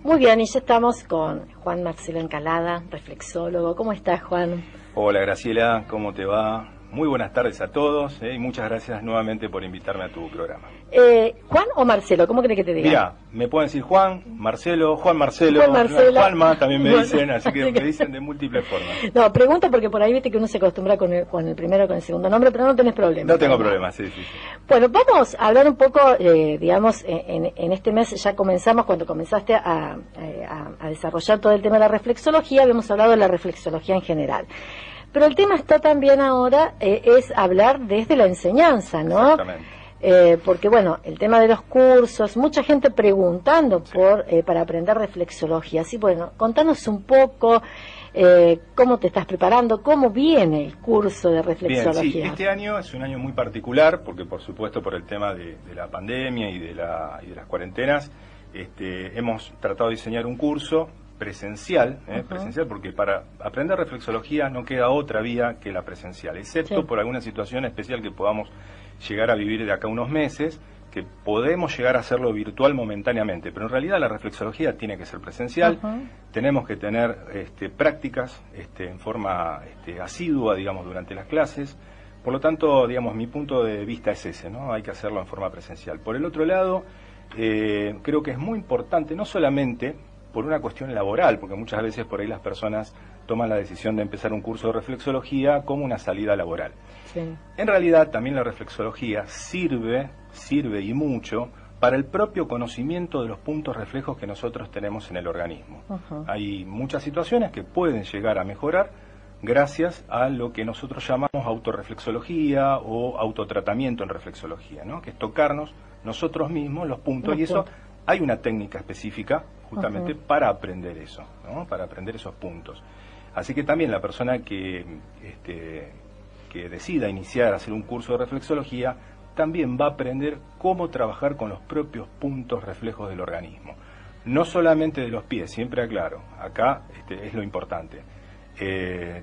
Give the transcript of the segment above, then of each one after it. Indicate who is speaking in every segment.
Speaker 1: Muy bien, y ya estamos con Juan Marcelo Encalada, reflexólogo. ¿Cómo estás, Juan?
Speaker 2: Hola, Graciela, ¿cómo te va? Muy buenas tardes a todos y muchas gracias nuevamente por invitarme a tu programa.
Speaker 1: ¿Juan o Marcelo? ¿Cómo crees que te diga?
Speaker 2: Mira, me pueden decir Juan, Marcelo, Juan Marcelo, Juanma también me dicen, así que me dicen de múltiples formas.
Speaker 1: No, pregunto porque por ahí viste que uno se acostumbra con el primero o con el segundo nombre, pero no tenés problema.
Speaker 2: No tengo problema, sí.
Speaker 1: Bueno, vamos a hablar un poco, digamos, en este mes ya comenzamos, cuando comenzaste a desarrollar todo el tema de la reflexología, habíamos hablado de la reflexología en general. Pero el tema está también ahora, es hablar desde la enseñanza, ¿no?
Speaker 2: Exactamente.
Speaker 1: Porque bueno, el tema de los cursos, mucha gente preguntando para aprender reflexología. Así bueno, contanos un poco cómo te estás preparando, cómo viene el curso de reflexología.
Speaker 2: Bien, sí, este año es un año muy particular porque por supuesto por el tema de la pandemia y de las cuarentenas, hemos tratado de diseñar un curso presencial, presencial, porque para aprender reflexología no queda otra vía que la presencial, excepto por alguna situación especial que podamos llegar a vivir de acá a unos meses, que podemos llegar a hacerlo virtual momentáneamente, pero en realidad la reflexología tiene que ser presencial. Tenemos que tener prácticas en forma asidua, digamos, durante las clases. Por lo tanto, digamos, mi punto de vista es ese, ¿no? Hay que hacerlo en forma presencial. Por el otro lado, creo que es muy importante, no solamente por una cuestión laboral, porque muchas veces por ahí las personas toman la decisión de empezar un curso de reflexología como una salida laboral. Sí. En realidad también la reflexología sirve y mucho para el propio conocimiento de los puntos reflejos que nosotros tenemos en el organismo. Hay muchas situaciones que pueden llegar a mejorar gracias a lo que nosotros llamamos autorreflexología o autotratamiento en reflexología, ¿no? Que es tocarnos nosotros mismos los puntos, y eso hay una técnica específica justamente para aprender eso, ¿no? Para aprender esos puntos. Así que también la persona que decida iniciar a hacer un curso de reflexología también va a aprender cómo trabajar con los propios puntos reflejos del organismo. No solamente de los pies, siempre aclaro, acá es lo importante.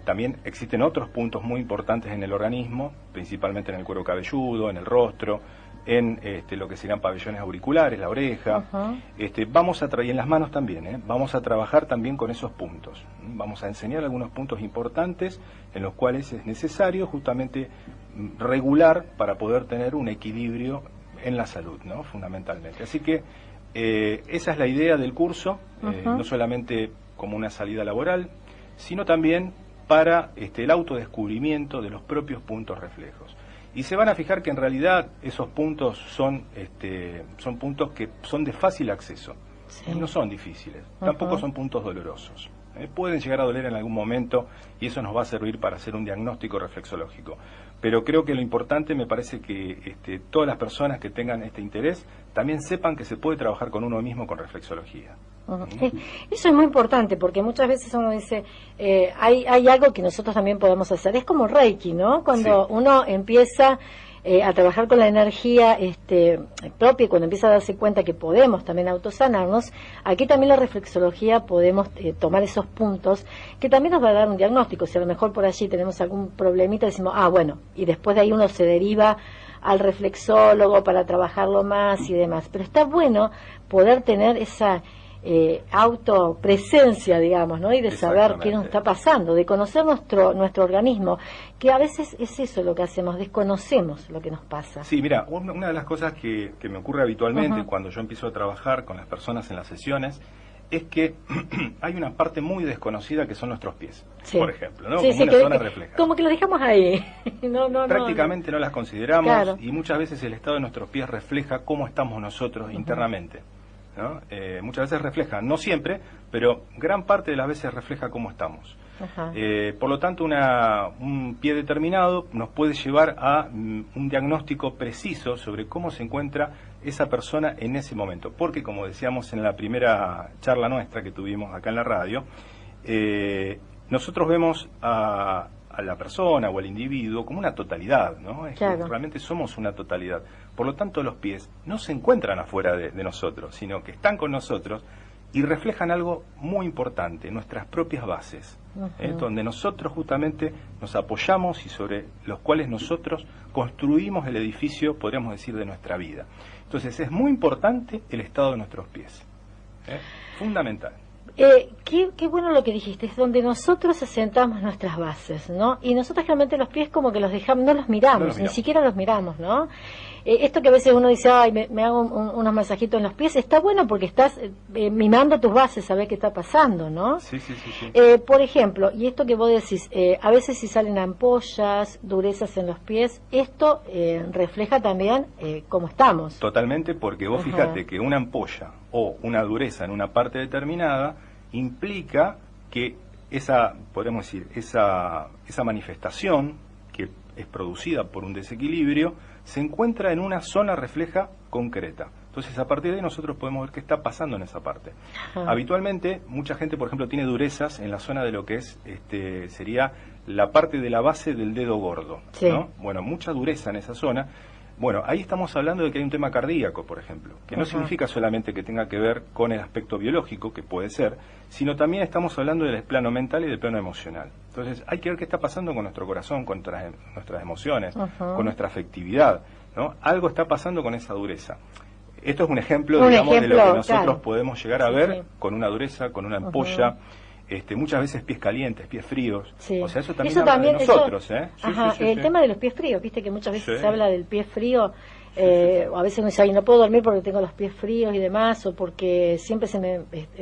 Speaker 2: También existen otros puntos muy importantes en el organismo, principalmente en el cuero cabelludo, en el rostro, en lo que serían pabellones auriculares, la oreja. Vamos a traer en las manos también, vamos a trabajar también con esos puntos. Vamos a enseñar algunos puntos importantes en los cuales es necesario justamente regular para poder tener un equilibrio en la salud, ¿no? Fundamentalmente. Así que esa es la idea del curso, no solamente como una salida laboral, sino también para el autodescubrimiento de los propios puntos reflejos. Y se van a fijar que en realidad esos puntos son puntos que son de fácil acceso, no son difíciles, tampoco son puntos dolorosos. Pueden llegar a doler en algún momento y eso nos va a servir para hacer un diagnóstico reflexológico. Pero creo que lo importante me parece que todas las personas que tengan este interés también sepan que se puede trabajar con uno mismo con reflexología.
Speaker 1: Eso es muy importante porque muchas veces uno dice, hay algo que nosotros también podemos hacer. Es como Reiki, ¿no? Cuando uno empieza a trabajar con la energía propia, cuando empieza a darse cuenta que podemos también autosanarnos, aquí también la reflexología podemos tomar esos puntos que también nos va a dar un diagnóstico. Si a lo mejor por allí tenemos algún problemita, decimos, bueno, y después de ahí uno se deriva al reflexólogo para trabajarlo más y demás. Pero está bueno poder tener esa autopresencia, digamos, ¿no? Y de saber qué nos está pasando, de conocer nuestro organismo, que a veces es eso lo que hacemos, desconocemos lo que nos pasa.
Speaker 2: Sí, mira, una de las cosas que me ocurre habitualmente cuando yo empiezo a trabajar con las personas en las sesiones es que hay una parte muy desconocida que son nuestros pies, por ejemplo, ¿no? Como una zona refleja.
Speaker 1: Como que lo dejamos ahí.
Speaker 2: Prácticamente no las consideramos y muchas veces el estado de nuestros pies refleja cómo estamos nosotros internamente, ¿no? Muchas veces refleja, no siempre, pero gran parte de las veces refleja cómo estamos. Por lo tanto, un pie determinado nos puede llevar a un diagnóstico preciso sobre cómo se encuentra esa persona en ese momento. Porque, como decíamos en la primera charla nuestra que tuvimos acá en la radio, nosotros vemos a la persona o al individuo como una totalidad, ¿no? Realmente somos una totalidad. Por lo tanto, los pies no se encuentran afuera de nosotros, sino que están con nosotros y reflejan algo muy importante, nuestras propias bases, donde nosotros justamente nos apoyamos y sobre los cuales nosotros construimos el edificio, podríamos decir, de nuestra vida. Entonces es muy importante el estado de nuestros pies. fundamental.
Speaker 1: Qué bueno lo que dijiste, es donde nosotros asentamos nuestras bases, ¿no? Y nosotros realmente los pies como que los dejamos, no los miramos, ni siquiera los miramos, ¿no? Esto que a veces uno dice, ay, me hago unos masajitos en los pies, está bueno porque estás mimando tus bases, sabés qué está pasando, ¿no?
Speaker 2: Sí, sí, sí, sí.
Speaker 1: Por ejemplo, y esto que vos decís, a veces si salen ampollas, durezas en los pies, esto refleja también cómo estamos.
Speaker 2: Totalmente, porque vos fíjate que una ampolla o una dureza en una parte determinada implica que podemos decir, esa manifestación que es producida por un desequilibrio se encuentra en una zona refleja concreta. Entonces, a partir de ahí nosotros podemos ver qué está pasando en esa parte. Habitualmente, mucha gente, por ejemplo, tiene durezas en la zona de lo que es sería la parte de la base del dedo gordo, ¿no? Bueno, mucha dureza en esa zona. Bueno, ahí estamos hablando de que hay un tema cardíaco, por ejemplo, que no significa solamente que tenga que ver con el aspecto biológico, que puede ser, sino también estamos hablando del plano mental y del plano emocional. Entonces, hay que ver qué está pasando con nuestro corazón, con nuestras emociones, con nuestra afectividad, ¿no? Algo está pasando con esa dureza. Esto es un ejemplo, de lo que nosotros podemos llegar a ver con una dureza, con una ampolla. Muchas veces pies calientes, pies fríos. O sea, eso también habla de nosotros,
Speaker 1: el tema de los pies fríos, viste que muchas veces se habla del pie frío, o a veces uno dice, ay, no puedo dormir porque tengo los pies fríos y demás, o porque siempre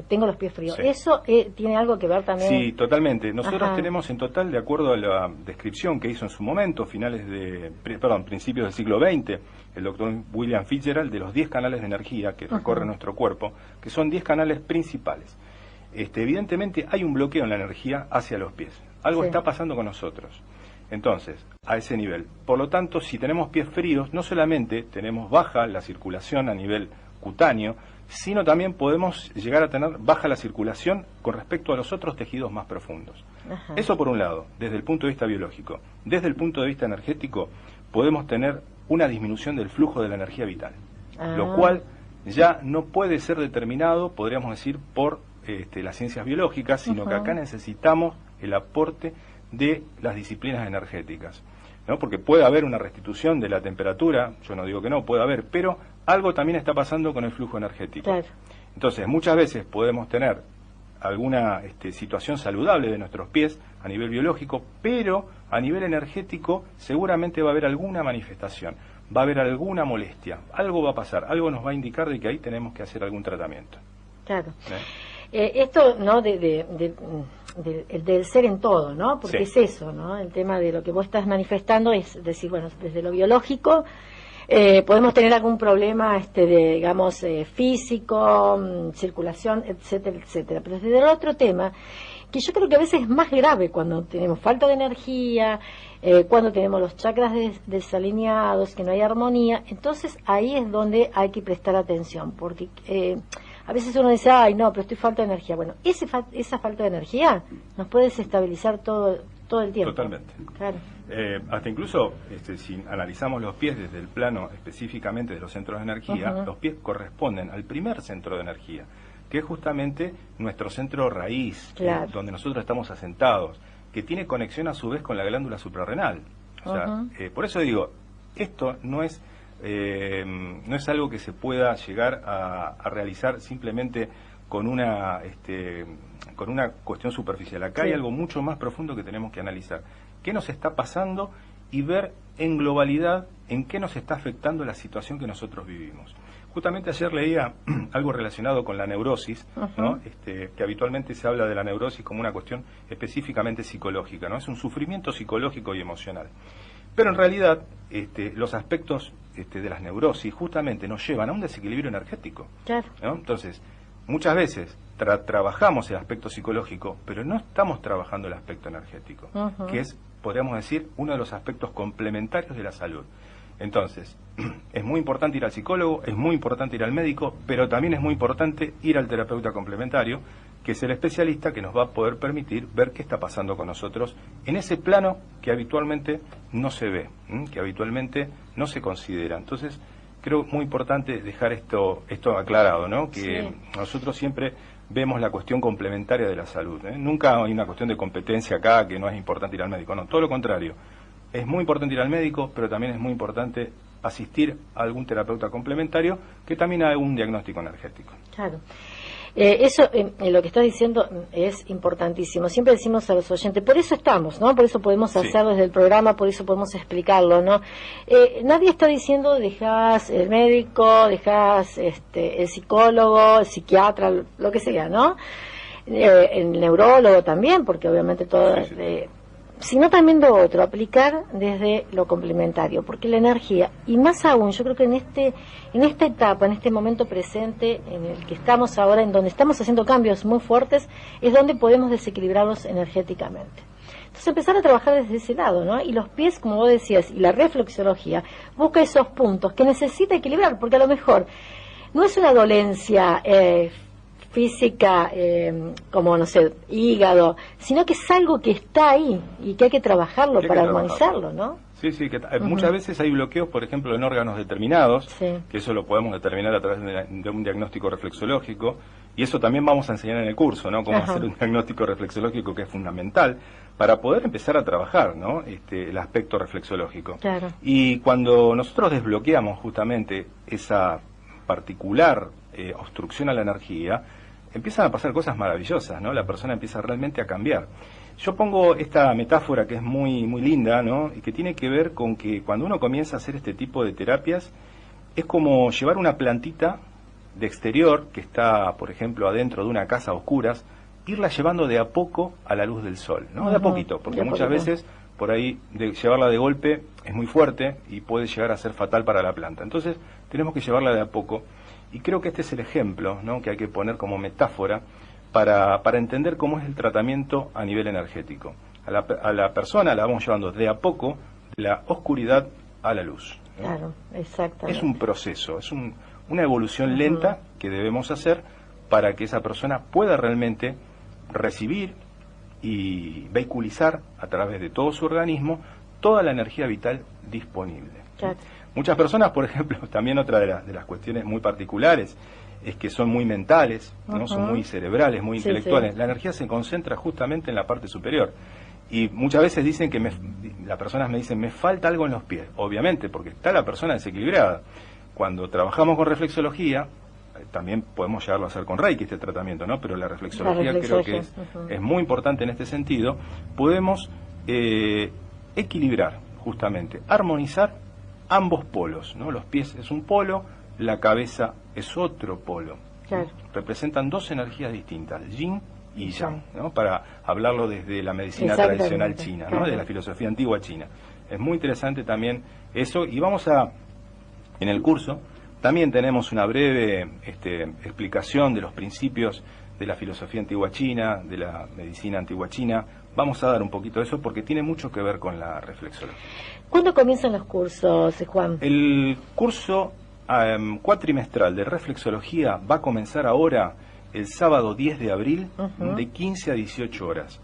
Speaker 1: tengo los pies fríos. ¿Eso tiene algo que ver también?
Speaker 2: Sí, totalmente. Nosotros tenemos en total, de acuerdo a la descripción que hizo en su momento, principios del siglo XX, el doctor William Fitzgerald, de los 10 canales de energía que recorren nuestro cuerpo, que son 10 canales principales. Evidentemente hay un bloqueo en la energía hacia los pies. Algo está pasando con nosotros. Entonces, a ese nivel. Por lo tanto, si tenemos pies fríos, no solamente tenemos baja la circulación a nivel cutáneo, sino también podemos llegar a tener baja la circulación con respecto a los otros tejidos más profundos. Eso por un lado, desde el punto de vista biológico. Desde el punto de vista energético, podemos tener una disminución del flujo de la energía vital, lo cual ya no puede ser determinado, podríamos decir, por las ciencias biológicas, sino que acá necesitamos el aporte de las disciplinas energéticas, ¿no? Porque puede haber una restitución de la temperatura, yo no digo que no, puede haber, pero algo también está pasando con el flujo energético. Entonces, muchas veces podemos tener alguna situación saludable de nuestros pies a nivel biológico, pero a nivel energético seguramente va a haber alguna manifestación, va a haber alguna molestia, algo va a pasar, algo nos va a indicar de que ahí tenemos que hacer algún tratamiento.
Speaker 1: Esto, ¿no? Del ser en todo, ¿no? Porque es eso, ¿no? El tema de lo que vos estás manifestando es decir, bueno, desde lo biológico podemos tener algún problema, digamos, físico, circulación, etcétera, etcétera. Pero desde el otro tema, que yo creo que a veces es más grave cuando tenemos falta de energía, cuando tenemos los chakras desalineados, que no hay armonía, entonces ahí es donde hay que prestar atención, porque a veces uno dice, ay, no, pero estoy falta de energía. Bueno, esa falta de energía nos puede desestabilizar todo el tiempo.
Speaker 2: Totalmente.
Speaker 1: Claro.
Speaker 2: Hasta incluso, si analizamos los pies desde el plano específicamente de los centros de energía, los pies corresponden al primer centro de energía, que es justamente nuestro centro raíz, donde nosotros estamos asentados, que tiene conexión a su vez con la glándula suprarrenal. O sea, por eso digo, esto no es algo que se pueda llegar a realizar simplemente con una cuestión superficial. Acá hay algo mucho más profundo que tenemos que analizar. ¿Qué nos está pasando? Y ver en globalidad en qué nos está afectando la situación que nosotros vivimos. Justamente ayer leía algo relacionado con la neurosis, ¿no? Que habitualmente se habla de la neurosis como una cuestión específicamente psicológica, ¿no? Es un sufrimiento psicológico y emocional. Pero en realidad los aspectos de las neurosis justamente nos llevan a un desequilibrio energético, ¿no? Entonces, muchas veces trabajamos el aspecto psicológico, pero no estamos trabajando el aspecto energético, que es, podríamos decir, uno de los aspectos complementarios de la salud. Entonces, es muy importante ir al psicólogo, es muy importante ir al médico, pero también es muy importante ir al terapeuta complementario, que es el especialista que nos va a poder permitir ver qué está pasando con nosotros en ese plano que habitualmente no se ve, que habitualmente no se considera. Entonces, creo muy importante dejar esto aclarado, ¿no? Que nosotros siempre vemos la cuestión complementaria de la salud, ¿eh? Nunca hay una cuestión de competencia acá, que no es importante ir al médico, no, todo lo contrario. Es muy importante ir al médico, pero también es muy importante asistir a algún terapeuta complementario que también haga un diagnóstico energético.
Speaker 1: Claro. Eso, lo que estás diciendo es importantísimo. Siempre decimos a los oyentes, por eso estamos, ¿no? Por eso podemos hacerlo desde el programa, por eso podemos explicarlo, ¿no? Nadie está diciendo dejas el médico, dejas el psicólogo, el psiquiatra, lo que sea, ¿no? El neurólogo también, porque obviamente todo... sino también lo otro, aplicar desde lo complementario, porque la energía, y más aún, yo creo que en esta etapa, en este momento presente en el que estamos ahora, en donde estamos haciendo cambios muy fuertes, es donde podemos desequilibrarlos energéticamente. Entonces empezar a trabajar desde ese lado, ¿no? Y los pies, como vos decías, y la reflexología, busca esos puntos que necesita equilibrar, porque a lo mejor no es una dolencia física, como, no sé, hígado, sino que es algo que está ahí y que hay que trabajarlo para armonizarlo, ¿no?
Speaker 2: Sí, que muchas veces hay bloqueos, por ejemplo, en órganos determinados, que eso lo podemos determinar a través de un diagnóstico reflexológico, y eso también vamos a enseñar en el curso, ¿no? Cómo hacer un diagnóstico reflexológico, que es fundamental para poder empezar a trabajar, ¿no? El aspecto reflexológico.
Speaker 1: Claro.
Speaker 2: Y cuando nosotros desbloqueamos justamente esa particular obstrucción a la energía, empiezan a pasar cosas maravillosas, ¿no? La persona empieza realmente a cambiar. Yo pongo esta metáfora que es muy linda, ¿no? Y que tiene que ver con que cuando uno comienza a hacer este tipo de terapias, es como llevar una plantita de exterior que está, por ejemplo, adentro de una casa a oscuras, irla llevando de a poco a la luz del sol, ¿no? De a poquito, porque muchas veces por ahí llevarla de golpe es muy fuerte y puede llegar a ser fatal para la planta. Entonces tenemos que llevarla de a poco. Y creo que este es el ejemplo, ¿no? Que hay que poner como metáfora para entender cómo es el tratamiento a nivel energético. A la persona la vamos llevando de a poco de la oscuridad a la luz, ¿no?
Speaker 1: Claro, exactamente.
Speaker 2: Es un proceso, es una evolución lenta que debemos hacer para que esa persona pueda realmente recibir y vehiculizar a través de todo su organismo toda la energía vital disponible.
Speaker 1: Claro.
Speaker 2: Muchas personas, por ejemplo, también otra de las cuestiones muy particulares es que son muy mentales, ¿no? Son muy cerebrales, muy intelectuales. La energía se concentra justamente en la parte superior. Y muchas veces dicen que las personas me dicen, me falta algo en los pies. Obviamente, porque está la persona desequilibrada. Cuando trabajamos con reflexología, también podemos llegarlo a hacer con Reiki este tratamiento, ¿no? Pero la reflexología creo que es muy importante en este sentido. Podemos equilibrar, justamente, armonizar ambos polos, ¿no? Los pies es un polo, la cabeza es otro polo.
Speaker 1: Claro.
Speaker 2: Representan dos energías distintas, yin y yang, ¿no? Para hablarlo desde la medicina tradicional china, ¿no? De la filosofía antigua china. Es muy interesante también eso, y en el curso también tenemos una breve explicación de los principios de la filosofía antigua china, de la medicina antigua china. Vamos a dar un poquito de eso porque tiene mucho que ver con la reflexología.
Speaker 1: ¿Cuándo comienzan los cursos, Juan?
Speaker 2: El curso cuatrimestral de reflexología va a comenzar ahora el sábado 10 de abril de 15 a 18 horas.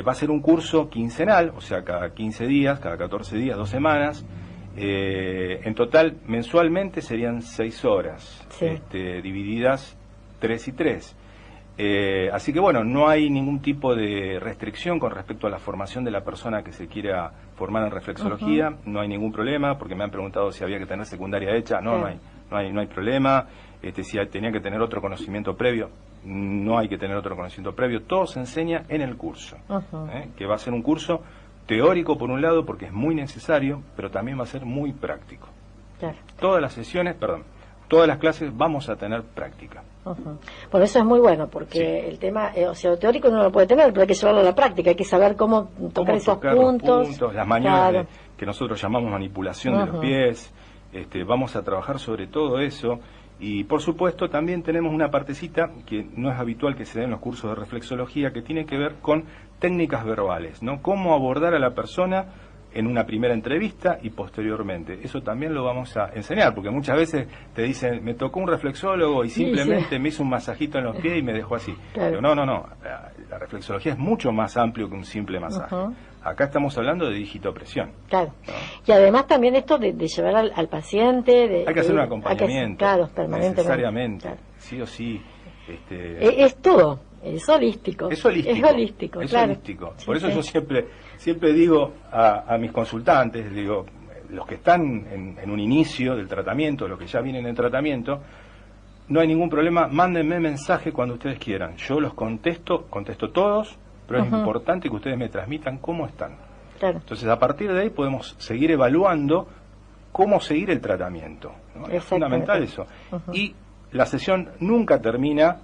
Speaker 2: Va a ser un curso quincenal, o sea, cada 15 días, cada 14 días, 2 semanas. En total, mensualmente serían 6 horas, divididas 3 y 3. Así que bueno, no hay ningún tipo de restricción con respecto a la formación de la persona que se quiera formar en reflexología. No hay ningún problema, porque me han preguntado si había que tener secundaria hecha. No hay problema. Si tenía que tener otro conocimiento previo, no hay que tener otro conocimiento previo. Todo se enseña en el curso, que va a ser un curso teórico por un lado, porque es muy necesario, pero también va a ser muy práctico.
Speaker 1: Claro.
Speaker 2: Todas las clases vamos a tener práctica.
Speaker 1: Por eso es muy bueno, porque el tema, lo teórico no lo puede tener, pero hay que llevarlo a la práctica, hay que saber cómo tocar esos puntos.
Speaker 2: Las maniobras que nosotros llamamos manipulación de los pies. Vamos a trabajar sobre todo eso. Y por supuesto también tenemos una partecita que no es habitual que se dé en los cursos de reflexología, que tiene que ver con técnicas verbales, ¿no? Cómo abordar a la persona en una primera entrevista y posteriormente. Eso también lo vamos a enseñar, porque muchas veces te dicen, me tocó un reflexólogo y simplemente me hizo un masajito en los pies y me dejó así. Claro. Pero no. La reflexología es mucho más amplio que un simple masaje. Acá estamos hablando de digitopresión. Claro. ¿No?
Speaker 1: Y además también esto de llevar al paciente...
Speaker 2: hay que hacer un acompañamiento.
Speaker 1: Permanentemente.
Speaker 2: Necesariamente. Claro. Sí o sí.
Speaker 1: Es todo. Es holístico.
Speaker 2: Es holístico. Por eso yo siempre digo a mis consultantes, digo, los que están en un inicio del tratamiento, los que ya vienen en tratamiento, no hay ningún problema, mándenme mensaje cuando ustedes quieran. Yo los contesto todos, pero es importante que ustedes me transmitan cómo están.
Speaker 1: Claro.
Speaker 2: Entonces, a partir de ahí podemos seguir evaluando cómo seguir el tratamiento, ¿no? Es fundamental eso. Y la sesión nunca termina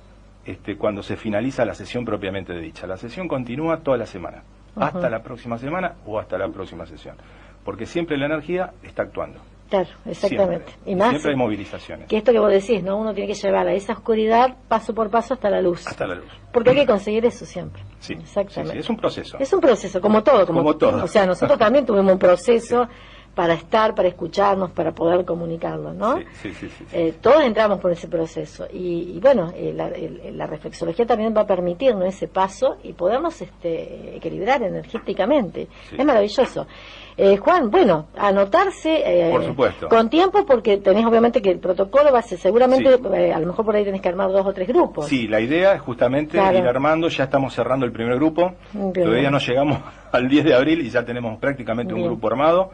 Speaker 2: cuando se finaliza la sesión propiamente dicha. La sesión continúa toda la semana, hasta la próxima semana o hasta la próxima sesión, porque siempre la energía está actuando.
Speaker 1: Claro, exactamente.
Speaker 2: Siempre.
Speaker 1: Y más
Speaker 2: siempre hay movilizaciones.
Speaker 1: que esto que vos decís, ¿no? Uno tiene que llevar a esa oscuridad paso por paso hasta la luz.
Speaker 2: Hasta la luz.
Speaker 1: Porque hay que conseguir eso siempre.
Speaker 2: Sí,
Speaker 1: exactamente.
Speaker 2: Sí, es un proceso.
Speaker 1: Es un proceso, como todo.
Speaker 2: Como todo.
Speaker 1: O sea, nosotros también tuvimos un proceso para estar, para escucharnos, para poder comunicarlo, ¿no?
Speaker 2: Sí.
Speaker 1: Todos entramos por ese proceso. Y bueno, la reflexología también va a permitirnos ese paso y podemos equilibrar energéticamente. Sí. Es maravilloso. Juan, bueno, anotarse
Speaker 2: por supuesto.
Speaker 1: Con tiempo, porque tenés obviamente que el protocolo va a ser seguramente, a lo mejor por ahí tenés que armar 2 o 3 grupos.
Speaker 2: Sí, la idea es justamente ir armando, ya estamos cerrando el primer grupo, todavía no llegamos al 10 de abril y ya tenemos prácticamente un grupo armado.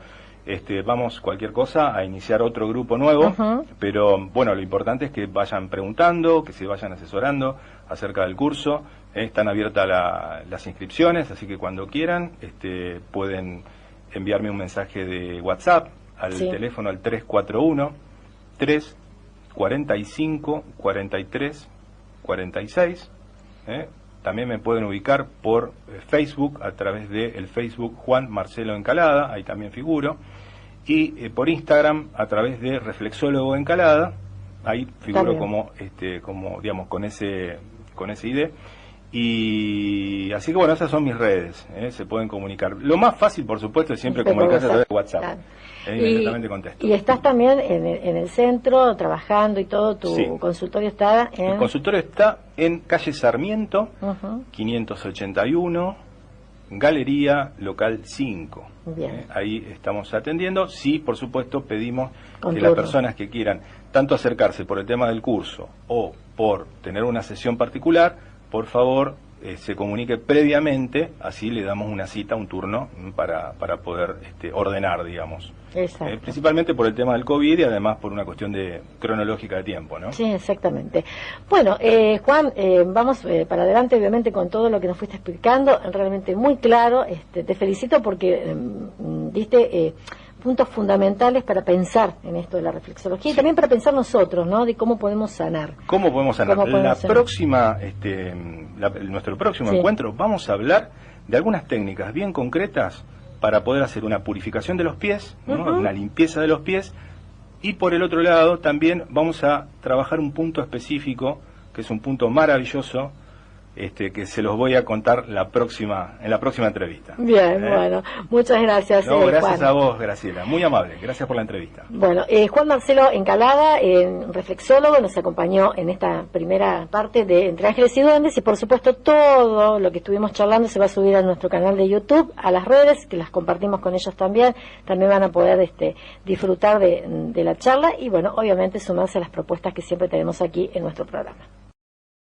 Speaker 2: Vamos, cualquier cosa, a iniciar otro grupo nuevo, pero bueno, lo importante es que vayan preguntando, que se vayan asesorando acerca del curso. Están abiertas las inscripciones, así que cuando quieran pueden enviarme un mensaje de WhatsApp al teléfono al 341-345-43-46. También me pueden ubicar por Facebook a través del Facebook Juan Marcelo Encalada, ahí también figuro, y por Instagram a través de Reflexólogo Encalada, ahí figuro como digamos con ese ID. Y así que bueno, esas son mis redes, se pueden comunicar. Lo más fácil, por supuesto, es siempre comunicarse a través de WhatsApp.
Speaker 1: Claro.
Speaker 2: Inmediatamente contesto.
Speaker 1: Y estás también en el centro trabajando y todo, tu consultorio está en...
Speaker 2: El consultorio está en calle Sarmiento, 581, Galería Local 5.
Speaker 1: Bien.
Speaker 2: Ahí estamos atendiendo. Sí, por supuesto, pedimos que las personas que quieran tanto acercarse por el tema del curso o por tener una sesión particular, por favor, se comunique previamente, así le damos una cita, un turno, para poder ordenar, digamos.
Speaker 1: Exacto.
Speaker 2: Principalmente por el tema del COVID y además por una cuestión cronológica de tiempo, ¿no?
Speaker 1: Sí, exactamente. Bueno, Juan, vamos para adelante, obviamente, con todo lo que nos fuiste explicando, realmente muy claro. Te felicito porque diste puntos fundamentales para pensar en esto de la reflexología y también para pensar nosotros, ¿no? De cómo podemos sanar.
Speaker 2: ¿Cómo podemos sanar? Nuestro próximo encuentro vamos a hablar de algunas técnicas bien concretas para poder hacer una purificación de los pies, ¿no? Una limpieza de los pies, y por el otro lado también vamos a trabajar un punto específico, que es un punto maravilloso, que se los voy a contar en la próxima entrevista.
Speaker 1: Bien, bueno, muchas gracias.
Speaker 2: Gracias
Speaker 1: Juan.
Speaker 2: a vos, Graciela, muy amable, gracias por la entrevista.
Speaker 1: Bueno, Juan Marcelo Encalada, reflexólogo, nos acompañó en esta primera parte de Entre Ángeles y Duendes, y por supuesto todo lo que estuvimos charlando se va a subir a nuestro canal de YouTube, a las redes, que las compartimos con ellos también van a poder disfrutar de la charla y bueno, obviamente sumarse a las propuestas que siempre tenemos aquí en nuestro programa.